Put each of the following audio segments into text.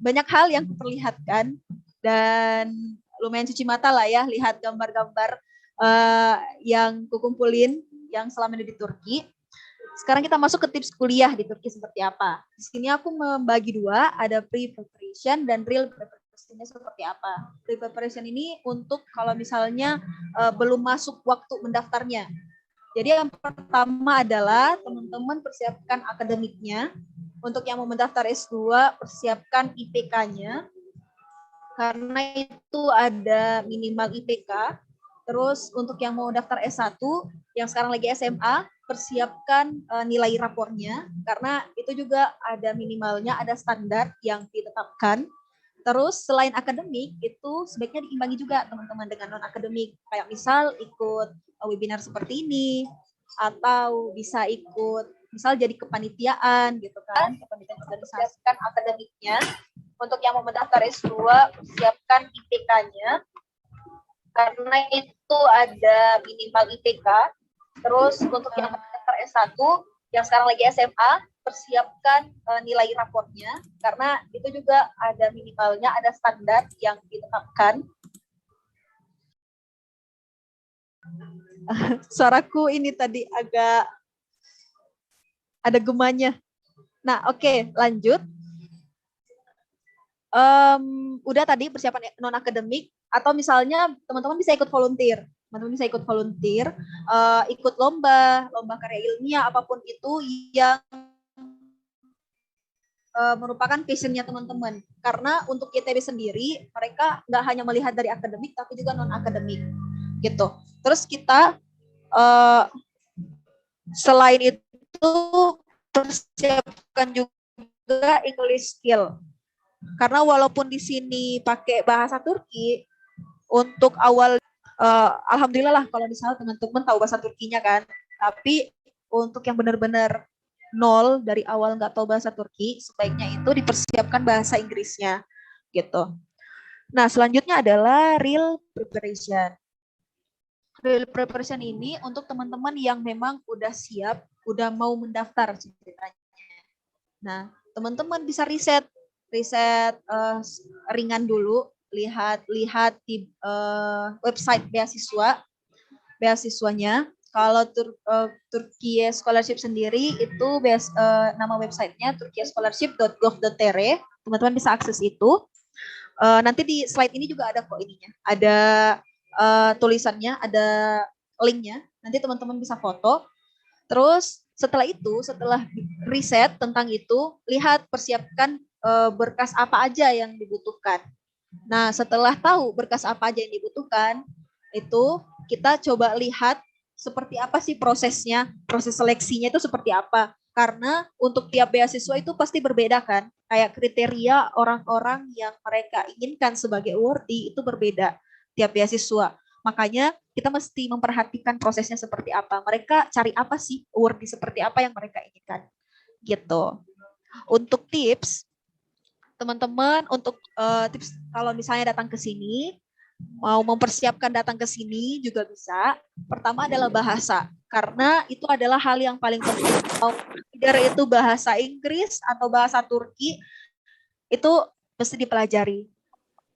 banyak hal yang kuperlihatkan dan lumayan cuci mata lah ya, lihat gambar-gambar yang kukumpulin yang selama ini di Turki. Sekarang kita masuk ke tips kuliah di Turki seperti apa. Di sini aku membagi dua, ada pre-preparation dan real preparation-nya seperti apa. Pre-preparation ini untuk kalau misalnya belum masuk waktu mendaftarnya. Jadi yang pertama adalah teman-teman persiapkan akademiknya. Untuk yang mau mendaftar S2, persiapkan IPK-nya. Karena itu ada minimal IPK. Terus untuk yang mau daftar S1, yang sekarang lagi SMA, persiapkan nilai rapornya. Karena itu juga ada minimalnya, ada standar yang ditetapkan. Terus selain akademik, itu sebaiknya diimbangi juga teman-teman dengan non-akademik. Kayak misal ikut webinar seperti ini, atau bisa ikut, misal jadi kepanitiaan gitu kan, kepanitiaan organisasi kan akademiknya. Untuk yang mau mendaftar S2, persiapkan IPK-nya. Karena itu ada minimal IPK. Terus untuk yang mendaftar S1, yang sekarang lagi SMA, persiapkan nilai rapornya. Karena itu juga ada minimalnya, ada standar yang ditetapkan. Suaraku ini tadi agak ada gemanya. Nah, oke, lanjut. Udah tadi persiapan non-akademik, atau misalnya teman-teman bisa ikut volunteer. Teman-teman bisa ikut volunteer, ikut lomba karya ilmiah, apapun itu yang merupakan passionnya teman-teman. Karena untuk ITB sendiri, mereka nggak hanya melihat dari akademik, tapi juga non-akademik. Gitu. Terus kita selain itu persiapkan juga English skill. Karena walaupun di sini pakai bahasa Turki, untuk awal alhamdulillah lah kalau misalnya teman-teman tahu bahasa Turkinya kan. Tapi untuk yang benar-benar nol dari awal nggak tahu bahasa Turki, sebaiknya itu dipersiapkan bahasa Inggrisnya gitu. Nah, selanjutnya adalah real preparation. Real preparation ini untuk teman-teman yang memang udah siap, udah mau mendaftar ceritanya. Nah, teman-teman bisa riset ringan dulu, lihat di website beasiswanya. Kalau Turki Scholarship sendiri itu nama websitenya turkiyascholarship.gov.tr. Teman-teman bisa akses itu. Nanti di slide ini juga ada kok ininya, ada tulisannya, ada linknya. Nanti teman-teman bisa foto. Terus setelah riset tentang itu, lihat persiapkan berkas apa aja yang dibutuhkan. Nah, setelah tahu berkas apa aja yang dibutuhkan, itu kita coba lihat seperti apa sih prosesnya, proses seleksinya itu seperti apa. Karena untuk tiap beasiswa itu pasti berbeda kan, kayak kriteria orang-orang yang mereka inginkan sebagai awardee itu berbeda tiap beasiswa. Makanya kita mesti memperhatikan prosesnya seperti apa. Mereka cari apa sih, awardee seperti apa yang mereka inginkan. Gitu. Untuk tips, teman-teman, untuk tips kalau misalnya datang ke sini, mau mempersiapkan datang ke sini juga bisa. Pertama adalah bahasa, karena itu adalah hal yang paling penting. Either itu bahasa Inggris atau bahasa Turki, itu mesti dipelajari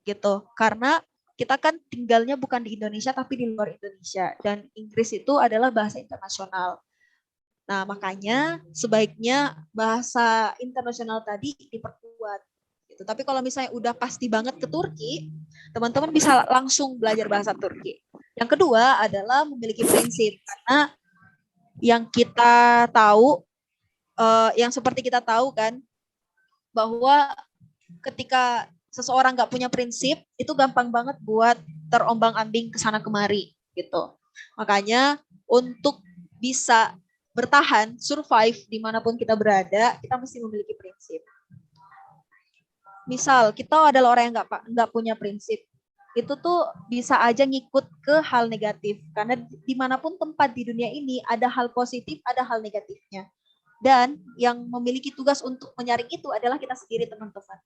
gitu. Karena kita kan tinggalnya bukan di Indonesia tapi di luar Indonesia, dan Inggris itu adalah bahasa internasional. Nah, makanya sebaiknya bahasa internasional tadi diperkuat gitu. Tapi kalau misalnya udah pasti banget ke Turki, teman-teman bisa langsung belajar bahasa Turki. Yang kedua adalah memiliki prinsip, karena yang kita tahu, yang seperti kita tahu kan, bahwa ketika seseorang nggak punya prinsip, itu gampang banget buat terombang-ambing ke sana kemari gitu. Makanya untuk bisa bertahan, survive dimanapun kita berada, kita mesti memiliki prinsip. Misal kita adalah orang yang nggak punya prinsip, itu tuh bisa aja ngikut ke hal negatif. Karena dimanapun tempat di dunia ini ada hal positif, ada hal negatifnya. Dan yang memiliki tugas untuk menyaring itu adalah kita sendiri, teman-teman.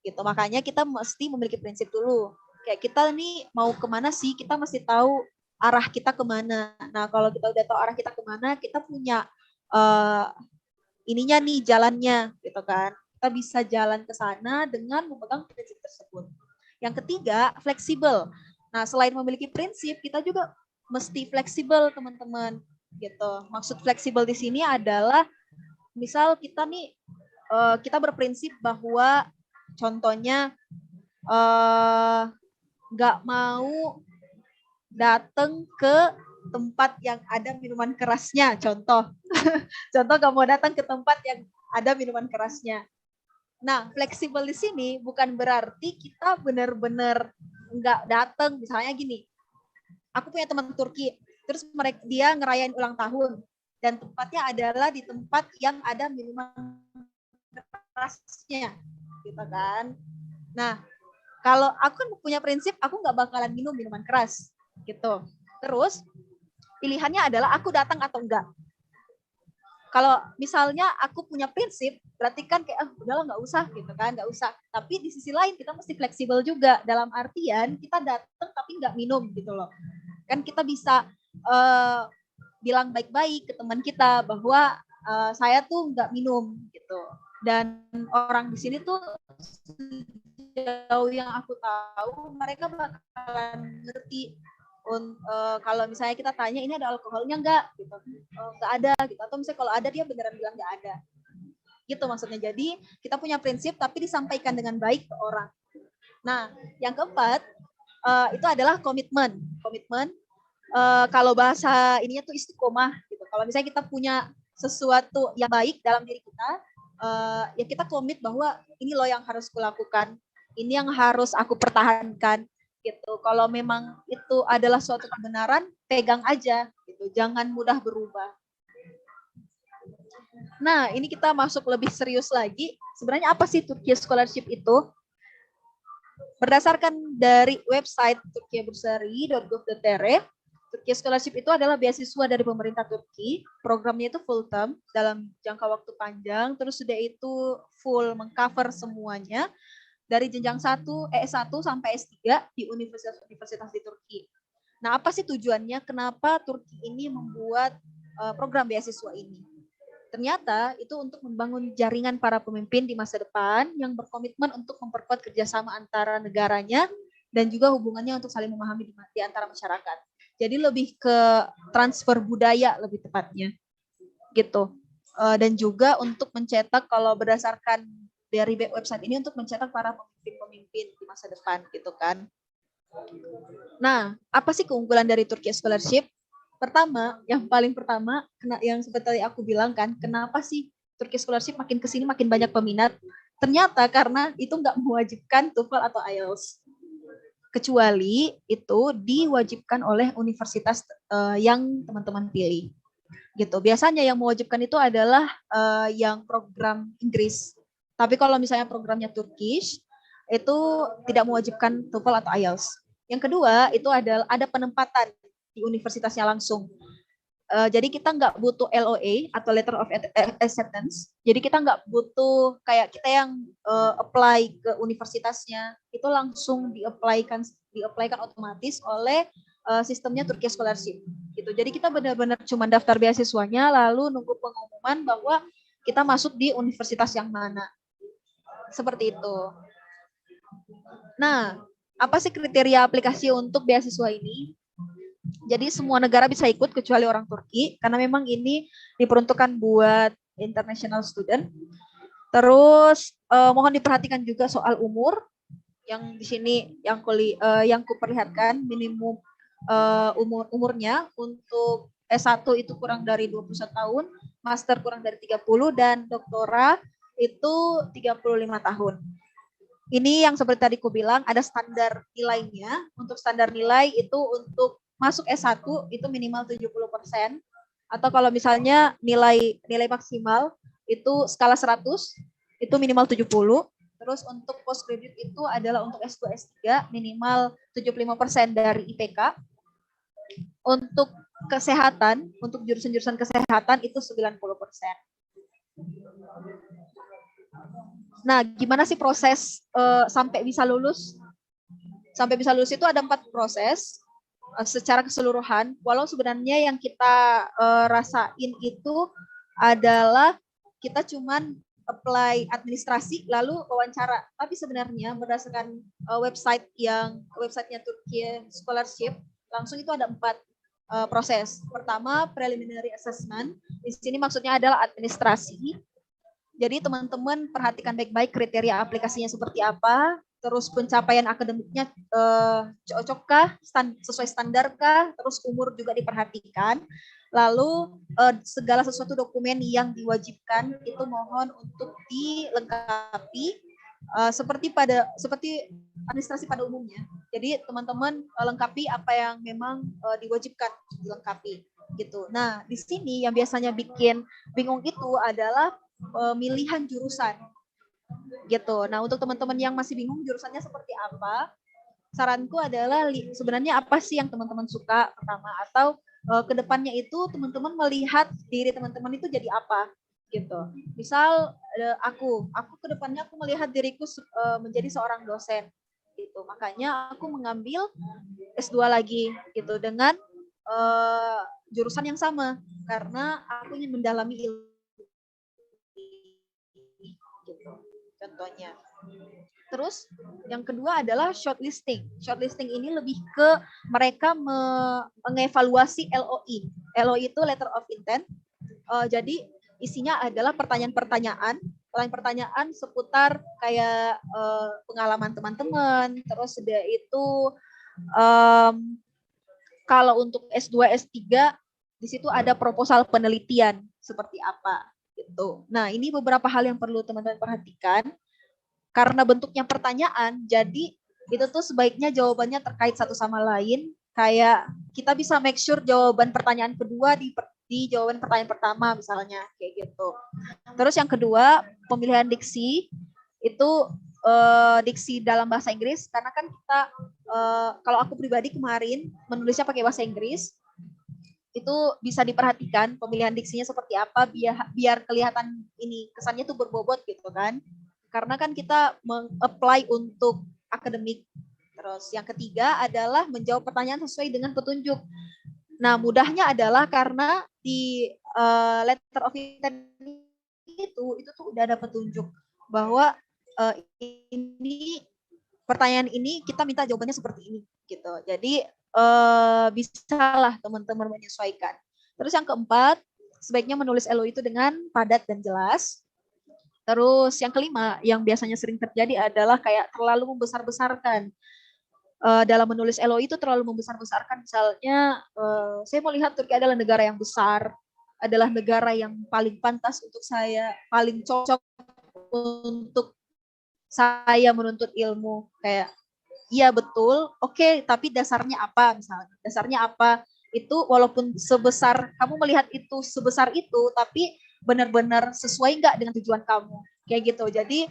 Gitu. Makanya kita mesti memiliki prinsip dulu. Kayak kita nih mau kemana sih, kita mesti tahu arah kita kemana. Nah, kalau kita udah tahu arah kita kemana, kita punya ininya nih, jalannya gitu kan. kita bisa jalan ke sana dengan memegang prinsip tersebut. Yang ketiga, fleksibel. Nah, selain memiliki prinsip, kita juga mesti fleksibel, teman-teman. Gitu. Maksud fleksibel di sini adalah misal kita nih kita berprinsip bahwa contohnya nggak mau datang ke tempat yang ada minuman kerasnya, contoh nggak mau datang ke tempat yang ada minuman kerasnya. Nah, fleksibel di sini bukan berarti kita benar-benar nggak datang. Misalnya gini, aku punya teman Turki, terus dia ngerayain ulang tahun dan tempatnya adalah di tempat yang ada minuman kerasnya, gitu kan. Nah, kalau aku kan punya prinsip, aku nggak bakalan minum minuman keras, gitu. Terus pilihannya adalah aku datang atau enggak. Kalau misalnya aku punya prinsip, berarti kan kayak udahlah nggak usah gitu kan, nggak usah. Tapi di sisi lain kita mesti fleksibel juga, dalam artian kita datang tapi nggak minum gitu loh. Kan kita bisa bilang baik-baik ke teman kita bahwa saya tuh nggak minum gitu. Dan orang di sini tuh sejauh yang aku tahu mereka bakalan ngerti. Kalau misalnya kita tanya ini ada alkoholnya enggak gitu, enggak ada gitu, atau misalnya kalau ada dia beneran bilang enggak ada gitu maksudnya. Jadi kita punya prinsip tapi disampaikan dengan baik ke orang. Nah, yang keempat itu adalah komitmen. Kalau bahasa ininya tuh istiqomah gitu. Kalau misalnya kita punya sesuatu yang baik dalam diri kita, ya kita komit bahwa ini loh yang harus kulakukan, ini yang harus aku pertahankan gitu. Kalau memang itu adalah suatu kebenaran, pegang aja gitu, jangan mudah berubah. Nah, ini kita masuk lebih serius lagi. Sebenarnya apa sih Turkiye Scholarship itu? Berdasarkan dari website turkiyebursary.gov.tr, Turkiye Scholarship itu adalah beasiswa dari pemerintah Turki. Programnya itu full term dalam jangka waktu panjang, terus sudah itu full mengcover semuanya dari jenjang S1 sampai S3 di universitas-universitas di Turki. Nah, apa sih tujuannya? Kenapa Turki ini membuat program beasiswa ini? Ternyata itu untuk membangun jaringan para pemimpin di masa depan yang berkomitmen untuk memperkuat kerjasama antara negaranya dan juga hubungannya untuk saling memahami di antara masyarakat. Jadi lebih ke transfer budaya lebih tepatnya, gitu. Dan juga untuk mencetak, kalau berdasarkan dari website ini, untuk mencetak para pemimpin-pemimpin di masa depan gitu kan. Nah, apa sih keunggulan dari Turkiye Scholarship? Pertama, yang paling pertama, yang seperti aku bilang kan, kenapa sih Turkiye Scholarship makin kesini makin banyak peminat? Ternyata karena itu nggak mewajibkan TOEFL atau IELTS. Kecuali itu diwajibkan oleh universitas yang teman-teman pilih. Gitu. Biasanya yang mewajibkan itu adalah yang program Inggris. Tapi kalau misalnya programnya Turkish, itu tidak mewajibkan TOEFL atau IELTS. Yang kedua, itu adalah ada penempatan di universitasnya langsung. Jadi kita nggak butuh LOA atau Letter of Acceptance. Jadi kita nggak butuh kayak kita yang apply ke universitasnya, itu langsung diapplykan otomatis oleh sistemnya Turkiye Scholarship. Gitu. Jadi kita benar-benar cuma daftar beasiswanya, lalu nunggu pengumuman bahwa kita masuk di universitas yang mana. Seperti itu. Nah, apa sih kriteria aplikasi untuk beasiswa ini? Jadi semua negara bisa ikut kecuali orang Turki, karena memang ini diperuntukkan buat international student. Terus mohon diperhatikan juga soal umur, yang di sini yang kuperlihatkan minimum umurnya untuk S1 itu kurang dari 21 tahun, master kurang dari 30, dan doktora itu 35 tahun. Ini yang seperti tadi ku bilang, ada standar nilainya. Untuk standar nilai itu untuk masuk S1 itu minimal 70%, atau kalau misalnya nilai maksimal itu skala 100 itu minimal 70. Terus untuk postgraduate itu adalah untuk S2 S3 minimal 75% dari IPK. Untuk kesehatan, untuk jurusan-jurusan kesehatan itu 90%. Nah, gimana sih proses sampai bisa lulus? Sampai bisa lulus itu ada 4 proses secara keseluruhan. Walau sebenarnya yang kita rasain itu adalah kita cuman apply administrasi lalu wawancara. Tapi sebenarnya berdasarkan websitenya Turkiye Scholarship, langsung itu ada 4 proses. Pertama, preliminary assessment. Di sini maksudnya adalah administrasi. Jadi teman-teman perhatikan baik-baik kriteria aplikasinya seperti apa, terus pencapaian akademiknya cocokkah, sesuai standarkah, terus umur juga diperhatikan. Lalu segala sesuatu dokumen yang diwajibkan itu mohon untuk dilengkapi seperti administrasi pada umumnya. Jadi teman-teman lengkapi apa yang memang diwajibkan dilengkapi gitu. Nah, di sini yang biasanya bikin bingung itu adalah pemilihan jurusan gitu. Nah, untuk teman-teman yang masih bingung jurusannya seperti apa, saranku adalah sebenarnya apa sih yang teman-teman suka pertama, atau kedepannya itu teman-teman melihat diri teman-teman itu jadi apa gitu. Misal aku kedepannya aku melihat diriku menjadi seorang dosen gitu. Makanya aku mengambil S2 lagi gitu dengan jurusan yang sama karena aku ingin mendalami ilmu gitu contohnya. Terus yang kedua adalah shortlisting. Shortlisting ini lebih ke mereka mengevaluasi LOI. LOI itu letter of intent. Jadi isinya adalah pertanyaan-pertanyaan seputar kayak pengalaman teman-teman. Terus sudah itu kalau untuk S2, S3 di situ ada proposal penelitian seperti apa gitu. Nah, ini beberapa hal yang perlu teman-teman perhatikan. Karena bentuknya pertanyaan, jadi itu tuh sebaiknya jawabannya terkait satu sama lain. Kayak kita bisa make sure jawaban pertanyaan kedua di jawaban pertanyaan pertama misalnya, kayak gitu. Terus yang kedua, pemilihan diksi itu diksi dalam bahasa Inggris, karena kan kita kalau aku pribadi kemarin menulisnya pakai bahasa Inggris, itu bisa diperhatikan pemilihan diksinya seperti apa biar kelihatan ini kesannya tuh berbobot gitu kan. Karena kan kita meng-apply untuk akademik. Terus yang ketiga adalah menjawab pertanyaan sesuai dengan petunjuk. Nah, mudahnya adalah karena di letter of intent itu tuh udah ada petunjuk bahwa ini pertanyaan ini kita minta jawabannya seperti ini gitu. Jadi bisalah teman-teman menyesuaikan. Terus yang keempat, sebaiknya menulis LOI itu dengan padat dan jelas. Terus yang kelima, yang biasanya sering terjadi adalah kayak terlalu membesar-besarkan. Dalam menulis LOI itu terlalu membesar-besarkan. Misalnya, saya melihat Turki adalah negara yang besar, adalah negara yang paling pantas untuk saya, paling cocok untuk saya menuntut ilmu. Kayak, iya betul, oke, tapi dasarnya apa misalnya? Dasarnya apa? Itu walaupun sebesar, kamu melihat itu sebesar itu, tapi benar-benar sesuai nggak dengan tujuan kamu, kayak gitu. Jadi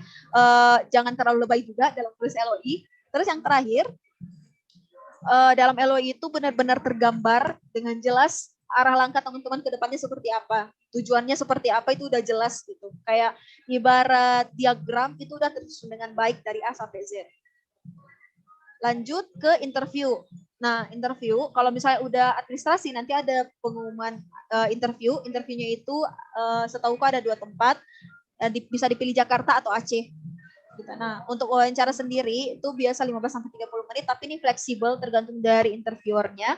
jangan terlalu lebay juga dalam tulis LOI. Terus yang terakhir, dalam LOI itu benar-benar tergambar dengan jelas arah langkah teman-teman ke depannya seperti apa, tujuannya seperti apa, itu udah jelas gitu. Kayak ibarat diagram itu udah tersusun dengan baik dari A sampai Z. Lanjut ke interview. Nah, interview kalau misalnya udah administrasi nanti ada pengumuman interview. Interviewnya itu setahuku ada 2 tempat, bisa dipilih Jakarta atau Aceh. Gitu. Nah, untuk wawancara sendiri itu biasa 15 sampai 30 menit, tapi ini fleksibel tergantung dari interviewernya.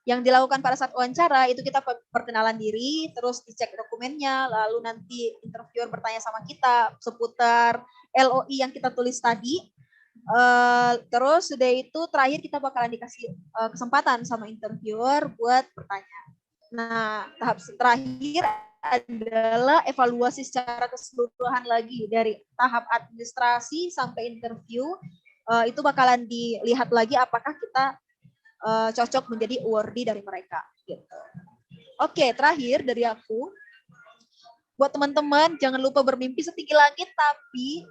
Yang dilakukan pada saat wawancara itu kita perkenalan diri, terus dicek dokumennya, lalu nanti interviewer bertanya sama kita seputar LOI yang kita tulis tadi. Terus sudah itu terakhir kita bakalan dikasih kesempatan sama interviewer buat bertanya. Nah, tahap terakhir adalah evaluasi secara keseluruhan lagi dari tahap administrasi sampai interview. Itu bakalan dilihat lagi apakah kita cocok menjadi awardee dari mereka. Gitu. Oke, terakhir dari aku, buat teman-teman jangan lupa bermimpi setinggi langit, tapi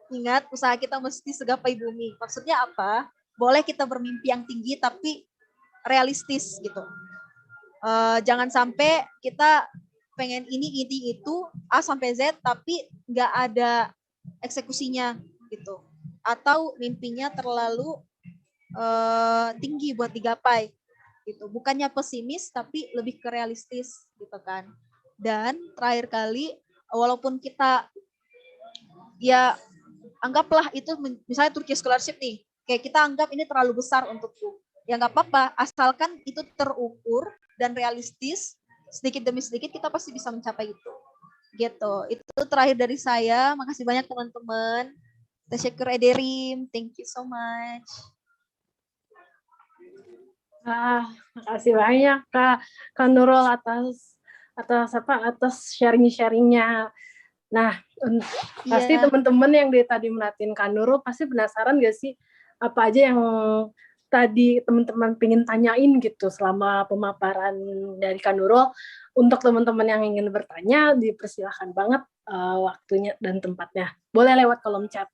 ingat, usaha kita mesti segapai bumi. Maksudnya apa? Boleh kita bermimpi yang tinggi, tapi realistis gitu. Jangan sampai kita pengen ini itu A sampai Z, tapi nggak ada eksekusinya gitu. Atau mimpinya terlalu tinggi buat digapai gitu. Bukannya pesimis, tapi lebih ke realistis gitu kan. Dan terakhir kali, walaupun kita ya anggaplah itu misalnya Turki Scholarship nih, kayak kita anggap ini terlalu besar untukku. Ya nggak apa-apa, asalkan itu terukur dan realistis, sedikit demi sedikit kita pasti bisa mencapai itu. Gitu. Itu terakhir dari saya. Makasih banyak teman-teman. Tasyakur Ederim. Thank you so much. Makasih banyak Kak Nurul atas sharing-sharingnya. Nah, pasti teman-teman yang tadi merhatiin Kak Nurul pasti penasaran gak sih apa aja yang tadi teman-teman pengen tanyain gitu selama pemaparan dari Kak Nurul. Untuk teman-teman yang ingin bertanya, dipersilahkan banget waktunya dan tempatnya. Boleh lewat kolom chat.